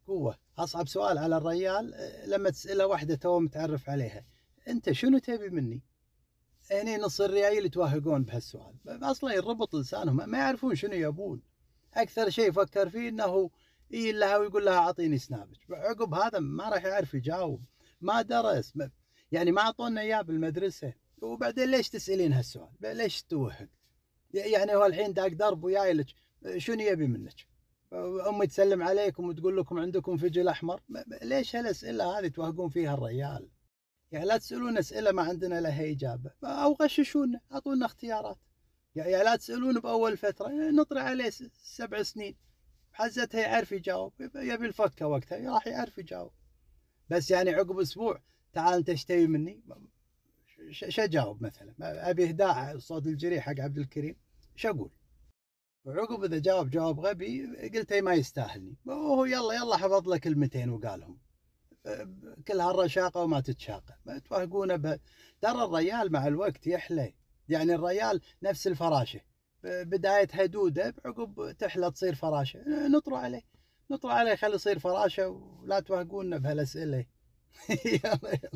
قوة. أصعب سؤال على الريال لما تسأله واحدة توه متعرف عليها، أنت شنو تبي مني؟ هني نص الريايل يتوهقون بهالسؤال، أصلا يربط لسانهم ما يعرفون شنو يبون. أكثر شيء يفكر فيه أنه لها ويقول لها أعطيني سنابك، عقب هذا ما راح يعرف يجاوب، ما درس، يعني ما أعطونا إياه بالمدرسة. وبعدين ليش تسألين هالسؤال؟ ليش توهق؟ يعني هو الحين داق درب وياي لك، شنو يبي منك؟ امي تسلم عليكم وتقول لكم عندكم فجل احمر؟ ليش هالاسئله هذه توهقون فيها الريال؟ يعني لا تسالون اسئله ما عندنا لها اجابه، او غششونا، اعطونا اختيارات. يعني لا تسالون باول فتره نطرح عليه 7 سنين، حزتها يعرف يجاوب، يبي الفكه وقتها راح يعرف يجاوب. بس يعني عقب اسبوع تعال انت ايش تبي مني؟ شو اجاوب مثلا؟ ابي اهداء صوت الجريح حق عبد الكريم، شو اقول؟ وعقب اذا جاوب جواب غبي قلت ما يستاهلني، وهو يلا يلا حفظ له كلمتين وقالهم. كل هالرشاقه وما تتشاقه، ما توهقونه ترى الريال مع الوقت يحلى. يعني الريال نفس الفراشه، بدايتها دوده، عقب تحلى تصير فراشه. نطروا عليه، نطروا عليه، خلي يصير فراشه، ولا توهقونا بهالاسئله. يلا يلا.